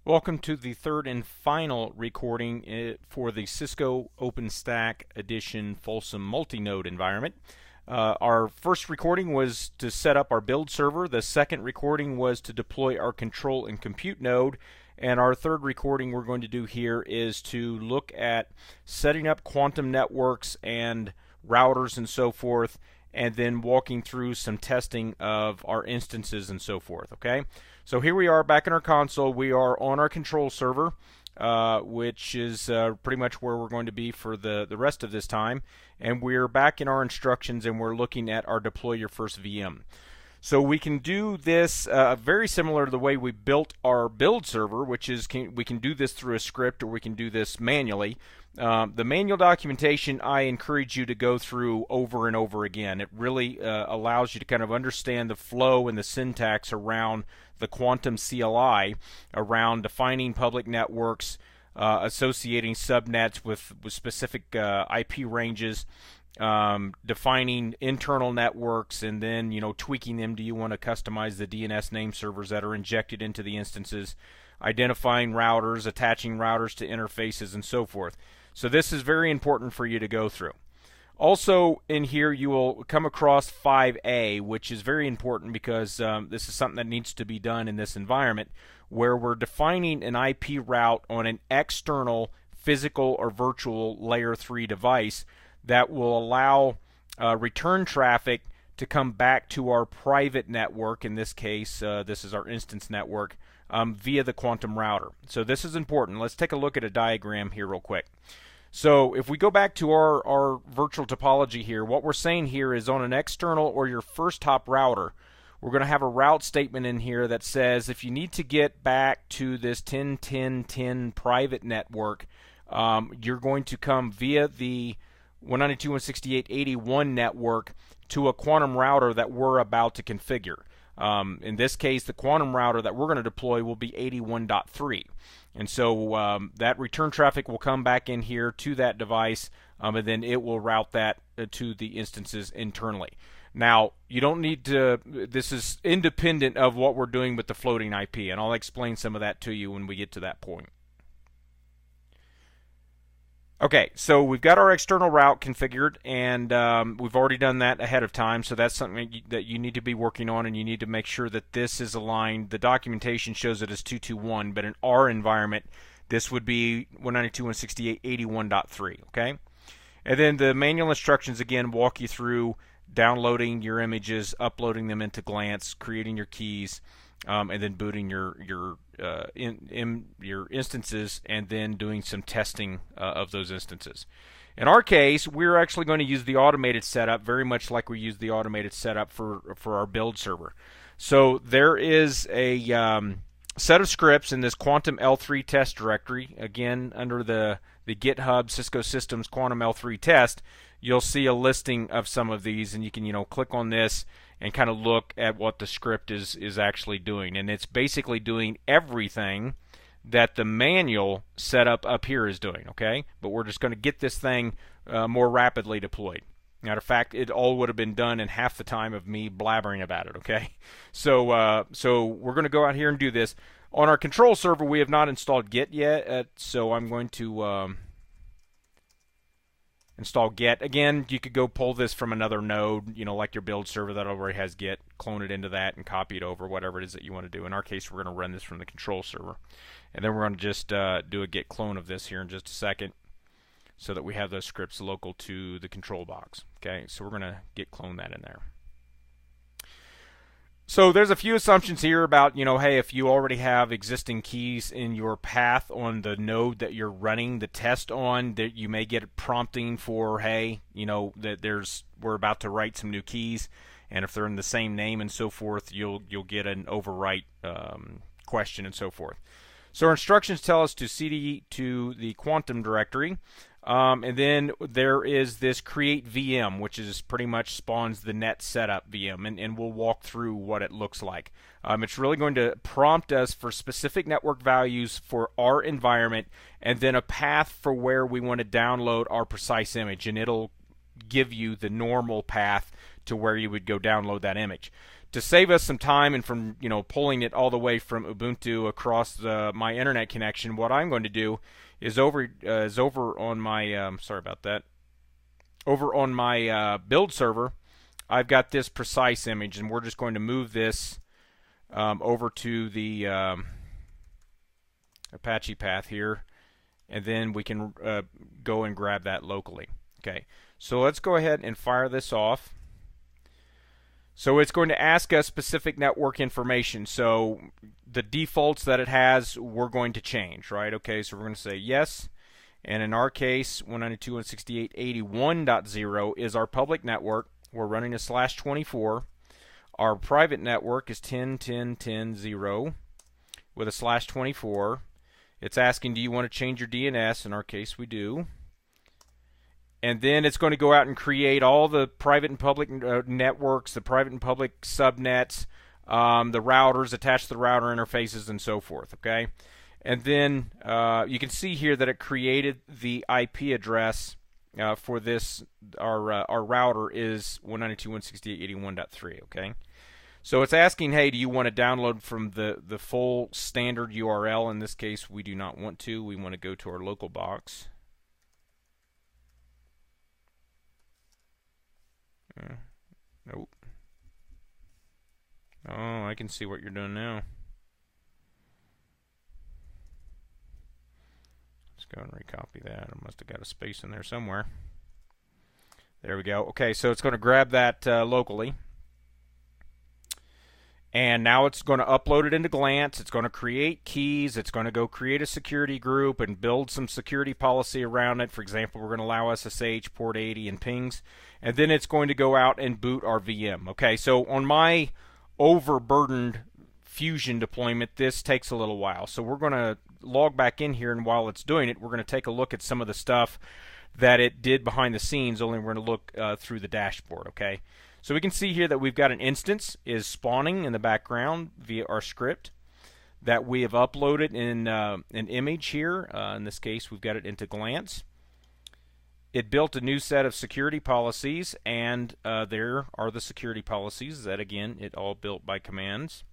Welcome to the third and final recording for the Cisco OpenStack Edition-Folsom multi-node environment. Our first recording was to set up our build server. The second recording was to deploy our control and compute node. And our third recording we're going to do here is to look at setting up quantum networks and routers and so forth, and then walking through some testing of our instances and so forth. Okay, so here we are back in our console. We are on our control server, which is pretty much where we're going to be for the rest of this time, and we're back in our instructions and we're looking at our deploy your first VM. So we can do this very similar to the way we built our build server, which is we can do this through a script or we can do this manually. The manual documentation I encourage you to go through over and over again. It really allows you to kind of understand the flow and the syntax around the quantum CLI, around defining public networks, associating subnets with specific IP ranges, defining internal networks, and then tweaking them. Do you want to customize the DNS name servers that are injected into the instances, identifying routers, attaching routers to interfaces, and so forth. So this is very important for you to go through. Also in here you will come across 5A, which is very important because this is something that needs to be done in this environment, where we're defining an IP route on an external physical or virtual layer 3 device that will allow return traffic to come back to our private network. In this case, this is our instance network, via the quantum router. So this is important. Let's take a look at a diagram here real quick. So if we go back to our virtual topology here, what we're saying here is on an external or your first hop router, we're going to have a route statement in here that says if you need to get back to this 10.10.10 private network, you're going to come via the 192.168.81 network to a quantum router that we're about to configure. In this case, the quantum router that we're going to deploy will be 81.3. And so that return traffic will come back in here to that device, and then it will route that to the instances internally. Now, you don't need to, this is independent of what we're doing with the floating IP, and I'll explain some of that to you when we get to that point. Okay, so we've got our external route configured, and we've already done that ahead of time, so that's something that you need to be working on, and you need to make sure that this is aligned. The documentation shows it as 221, but in our environment, this would be 192.168.81.3, okay? And then the manual instructions, again, walk you through downloading your images, uploading them into Glance, creating your keys, and then booting your instances, and then doing some testing of those instances. In our case, we're actually going to use the automated setup, very much like we use the automated setup for our build server. So there is a set of scripts in this Quantum L3 test directory. Again, under the GitHub Cisco Systems Quantum L3 test, you'll see a listing of some of these, and you can click on this and kind of look at what the script is actually doing. And it's basically doing everything that the manual setup up here is doing, okay? But we're just going to get this thing more rapidly deployed. Matter of fact, it all would have been done in half the time of me blabbering about it, okay? So, so we're going to go out here and do this. On our control server, we have not installed Git yet, so I'm going to install Git. Again, you could go pull this from another node, like your build server that already has Git, clone it into that and copy it over, whatever it is that you want to do. In our case, we're going to run this from the control server. And then we're going to just do a Git clone of this here in just a second so that we have those scripts local to the control box. Okay, so we're going to Git clone that in there. So there's a few assumptions here about, hey, if you already have existing keys in your path on the node that you're running the test on, that you may get prompting for, hey, that we're about to write some new keys, and if they're in the same name and so forth, you'll get an overwrite question and so forth. So our instructions tell us to cd to the quantum directory. And then there is this create VM, which is pretty much spawns the net setup VM, and we'll walk through what it looks like. It's really going to prompt us for specific network values for our environment, and then a path for where we want to download our precise image, and it'll give you the normal path to where you would go download that image. To save us some time and from pulling it all the way from Ubuntu across my internet connection, what I'm going to do is over on my sorry about that. Over on my build server, I've got this precise image, and we're just going to move this over to the Apache path here, and then we can go and grab that locally. Okay, so let's go ahead and fire this off. So it's going to ask us specific network information. So the defaults that it has, we're going to change, right? Okay, so we're going to say yes. And in our case, 192.168.81.0 is our public network. We're running a /24. Our private network is 10.10.10.0 with a /24. It's asking, do you want to change your DNS? In our case, we do. And then it's going to go out and create all the private and public networks, the private and public subnets, the routers, attach the router interfaces, and so forth. Okay, and then you can see here that it created the IP address for this. Our router is 192.168.81.3. Okay, so it's asking, hey, do you want to download from the full standard URL? In this case, we do not want to. We want to go to our local box. Nope. Oh, I can see what you're doing now. Let's go and recopy that. I must have got a space in there somewhere. There we go. Okay, so it's going to grab that locally. And now it's going to upload it into Glance. It's going to create keys. It's going to go create a security group and build some security policy around it. For example, we're going to allow SSH, port 80, and pings. And then it's going to go out and boot our VM. Okay, so on my overburdened Fusion deployment, this takes a little while. So we're going to log back in here, and while it's doing it, we're going to take a look at some of the stuff that it did behind the scenes, only we're going to look through the dashboard, okay? So we can see here that we've got an instance is spawning in the background via our script, that we have uploaded in an image here. In this case, we've got it into Glance. It built a new set of security policies, and there are the security policies that, again, it all built by commands.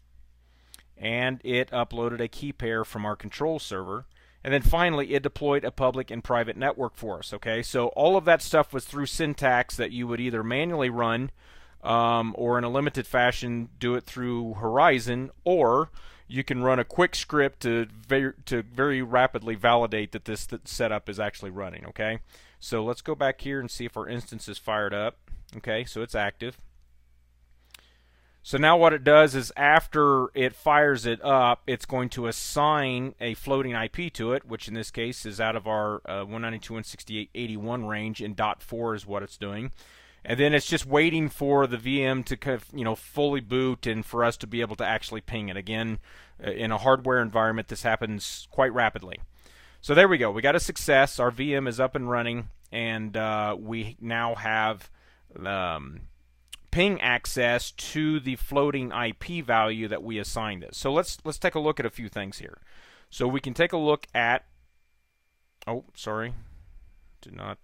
And it uploaded a key pair from our control server. And then finally, it deployed a public and private network for us. Okay, so all of that stuff was through syntax that you would either manually run or in a limited fashion do it through Horizon, or you can run a quick script to very rapidly validate that this setup is actually running. Okay, so let's go back here and see if our instance is fired up. Okay, so it's active. So now what it does is after it fires it up, it's going to assign a floating IP to it, which in this case is out of our 192.168.81 range, and .4 is what it's doing. And then it's just waiting for the VM to kind of, fully boot and for us to be able to actually ping it. Again, in a hardware environment, this happens quite rapidly. So there we go. We got a success. Our VM is up and running, and we now have ping access to the floating IP value that we assigned it. So let's take a look at a few things here. So we can take a look at, oh, sorry, did not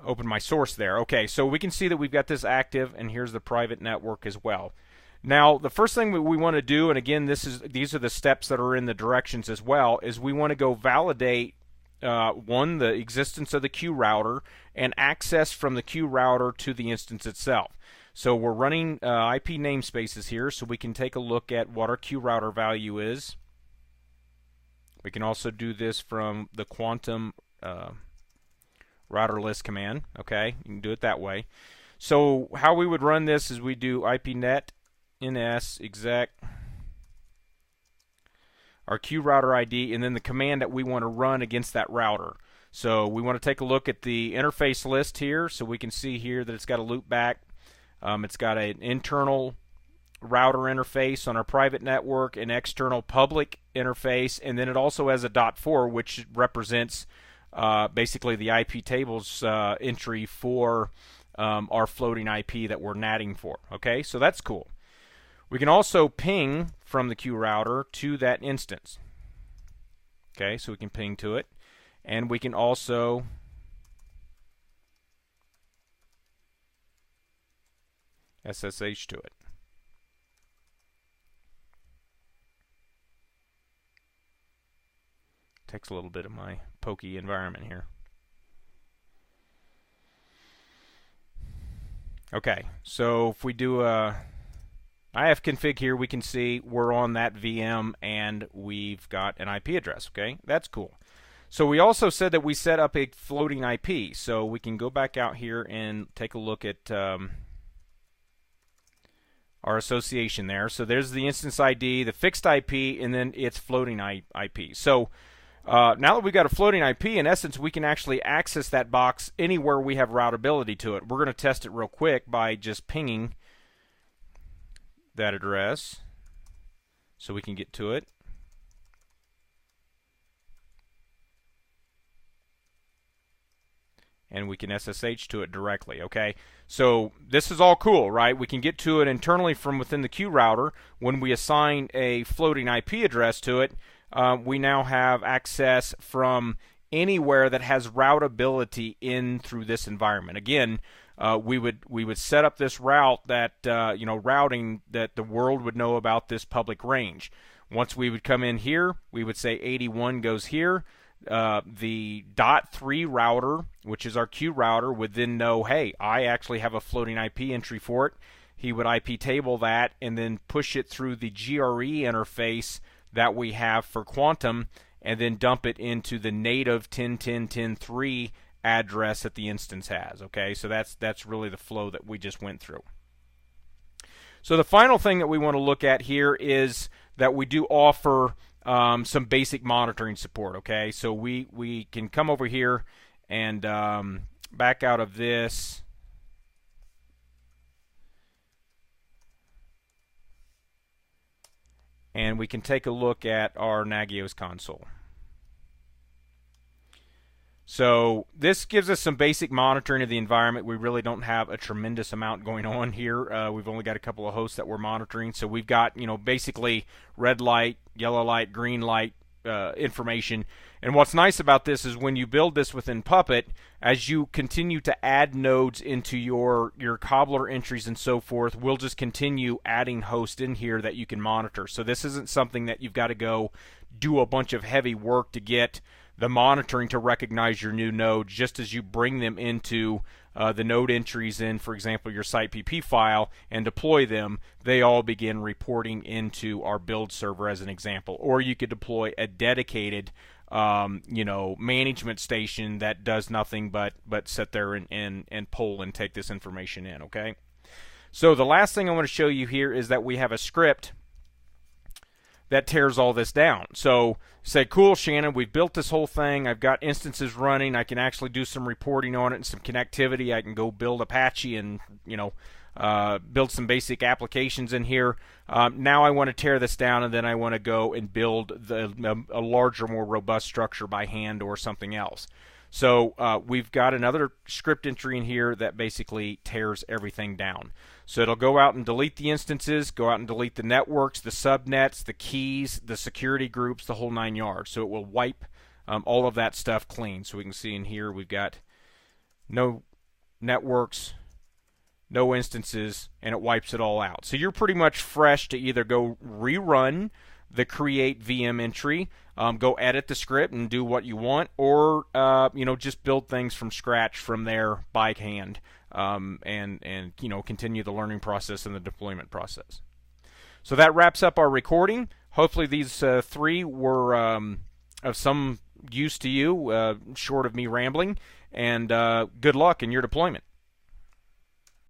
open my source there. Okay, so we can see that we've got this active, and here's the private network as well. Now, the first thing we want to do, and again, these are the steps that are in the directions as well, is we want to go validate one, the existence of the queue router and access from the queue router to the instance itself. So we're running IP namespaces here, so we can take a look at what our queue router value is. We can also do this from the Quantum router list command. Okay, you can do it that way. So how we would run this is we do IPnet ns exec our queue router ID, and then the command that we want to run against that router. So we want to take a look at the interface list here, so we can see here that it's got a loop back. It's got an internal router interface on our private network, an external public interface, and then it also has a .4, which represents basically the IP tables entry for our floating IP that we're natting for. Okay, so that's cool. We can also ping from the queue router to that instance. Okay, so we can ping to it, and we can also SSH to it. Takes a little bit of my pokey environment here. Okay, so if we do a ifconfig here, we can see we're on that VM and we've got an IP address. Okay, that's cool. So we also said that we set up a floating IP, so we can go back out here and take a look at our association there. So there's the instance ID, the fixed IP, and then its floating IP. So now that we've got a floating IP, in essence, we can actually access that box anywhere we have routability to it. We're going to test it real quick by just pinging that address so we can get to it. And we can SSH to it directly, okay? So this is all cool, right? We can get to it internally from within the Q router. When we assign a floating IP address to it, we now have access from anywhere that has routability in through this environment. Again, we would set up this route that routing that the world would know about this public range. Once we would come in here, we would say 81 goes here. The .3 router, which is our Q router, would then know, hey, I actually have a floating IP entry for it. He would IP table that and then push it through the GRE interface that we have for Quantum, and then dump it into the native 10.10.10.3 address that the instance has. Okay, so that's really the flow that we just went through. So the final thing that we want to look at here is that we do offer some basic monitoring support. Okay, so we can come over here and back out of this. And we can take a look at our Nagios console. So this gives us some basic monitoring of the environment. We really don't have a tremendous amount going on here. We've only got a couple of hosts that we're monitoring. So we've got, basically red light, yellow light, green light information. And what's nice about this is when you build this within Puppet, as you continue to add nodes into your cobbler entries and so forth, we'll just continue adding hosts in here that you can monitor. So this isn't something that you've got to go do a bunch of heavy work to get the monitoring to recognize your new nodes. Just as you bring them into the node entries in, for example, your site PP file, and deploy them, they all begin reporting into our build server as an example. Or you could deploy a dedicated management station that does nothing but sit there and pull and take this information in. Okay, so the last thing I want to show you here is that we have a script that tears all this down. So say, cool, Shannon, we've built this whole thing. I've got instances running. I can actually do some reporting on it and some connectivity. I can go build Apache and build some basic applications in here. Now I want to tear this down, and then I want to go and build a larger, more robust structure by hand or something else. So we've got another script entry in here that basically tears everything down. So it'll go out and delete the instances, go out and delete the networks, the subnets, the keys, the security groups, the whole 9 yards. So it will wipe all of that stuff clean. So we can see in here we've got no networks, no instances, and it wipes it all out. So you're pretty much fresh to either go rerun the create VM entry, go edit the script and do what you want, or just build things from scratch from there by hand, and continue the learning process and the deployment process. So that wraps up our recording. Hopefully these three were of some use to you, short of me rambling, and good luck in your deployment.